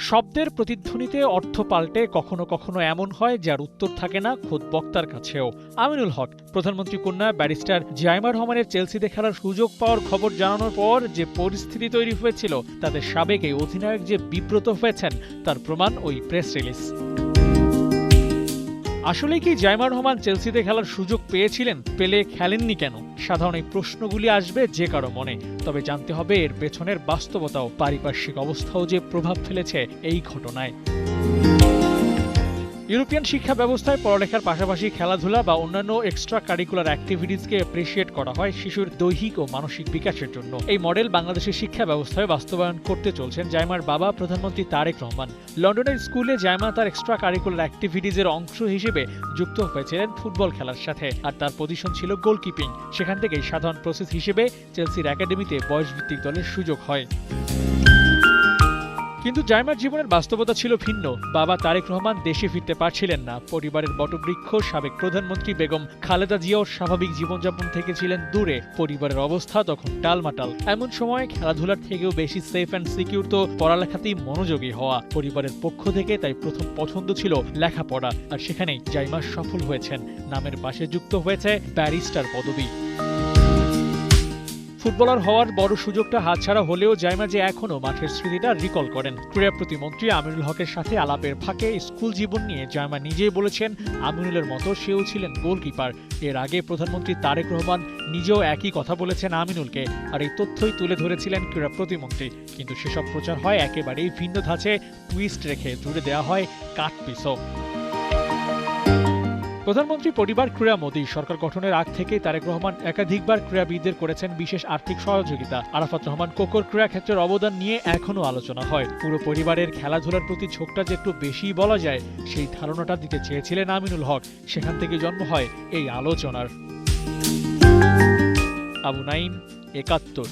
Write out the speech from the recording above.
শব্দের প্রতিধ্বনিতে অর্থ পাল্টে কখনো কখনো এমন হয় যার উত্তর থাকে না খোদ বক্তার কাছেও। আমিনুল হক প্রধানমন্ত্রী কন্যা ব্যারিস্টার জাইমা রহমানের চেলসিতে খেলার সুযোগ পাওয়ার খবর জানানোর পর যে পরিস্থিতি তৈরি হয়েছিল তাতে সাবেক এই অধিনায়ক যে বিব্রত হয়েছেন তার প্রমাণ ওই প্রেস রিলিজ। আসলে কি জাইমা রহমান চেলসিতে খেলার সুযোগ পেয়েছিলেন, পেলে খেলেননি কেন? সাধারণ এই প্রশ্নগুলি আসবে যে কারো মনে। তবে জানতে হবে এর পেছনের বাস্তবতাও, পারিপার্শ্বিক অবস্থাও যে প্রভাব ফেলেছে এই ঘটনায়। ইউরোপিয়ান শিক্ষা ব্যবস্থায় পড়ালেখার পাশাপাশি খেলাধুলা বা অন্যান্য এক্সট্রা কারিকুলার অ্যাক্টিভিটিসকে অ্যাপ্রিশিয়েট করা হয় শিশুর দৈহিক ও মানসিক বিকাশের জন্য। এই মডেল বাংলাদেশের শিক্ষা ব্যবস্থায় বাস্তবায়ন করতে চলছেন জাইমার বাবা প্রধানমন্ত্রী তারেক রহমান। লন্ডনের স্কুলে জাইমা তার এক্সট্রা কারিকুলার অ্যাক্টিভিটিসের অংশ হিসেবে যুক্ত হয়েছিলেন ফুটবল খেলার সাথে, আর তার পজিশন ছিল গোলকিপিং। সেখান থেকেই সাধারণ প্রসেস হিসেবে চেলসির একাডেমিতে বয়সভিত্তিক দলের সুযোগ হয়। কিন্তু জাইমার জীবনের বাস্তবতা ছিল ভিন্ন। বাবা তারেক রহমান দেশে ফিরতে পারছিলেন না। পরিবারের বটবৃক্ষ সাবেক প্রধানমন্ত্রী বেগম খালেদা জিয়াও স্বাভাবিক জীবনযাপন থেকে ছিলেন দূরে। পরিবারের অবস্থা তখন টালমাটাল। এমন সময় খেলাধুলার থেকেও বেশি সেফ অ্যান্ড সিকিউর তো পড়ালেখাতেই মনোযোগী হওয়া। পরিবারের পক্ষ থেকে তাই প্রথম পছন্দ ছিল লেখাপড়া, আর সেখানেই জাইমা সফল হয়েছেন। নামের পাশে যুক্ত হয়েছে ব্যারিস্টার পদবি। ফুটবলার হওয়ার বড় সুযোগটা হাতছাড়া হলেও জাইমা যে এখনো মাঠের স্মৃতিটা রিকল করেন। ক্রীড়া প্রতিমন্ত্রী আমিনুল হকের সাথে আলাপের ফাঁকে স্কুল জীবন নিয়ে জাইমা নিজেই বলেছেন, আমিনুলের মতো সেও ছিলেন গোলকিপার। এর আগে প্রধানমন্ত্রী তারেক রহমান নিজেও একই কথা বলেছেন আমিনুলকে, আর এই তথ্যই তুলে ধরেছিলেন ক্রীড়া প্রতিমন্ত্রী। কিন্তু সেসব প্রচার হয় একেবারেই ভিন্ন ধাঁচে, টুইস্ট রেখে জুড়ে দেওয়া হয় কাটপিছও। প্রধানমন্ত্রী পরিবার ক্রীড়া মোদী সরকার গঠনের আগ থেকেই তারেক রহমান একাধিকবার ক্রীড়াবিদদের করেছেন বিশেষ আর্থিক সহযোগিতা। আরাফাত রহমান কোকর ক্রীড়া ক্ষেত্রের অবদান নিয়ে এখনো আলোচনা হয়। পুরো পরিবারের খেলাধুলার প্রতি ঝোঁকটা যে একটু বেশি বলা যায়, সেই ধারণাটা দিতে চেয়েছিলেন আমিনুল হক। সেখান থেকে জন্ম হয় এই আলোচনার। আবু নাইম, ৭১।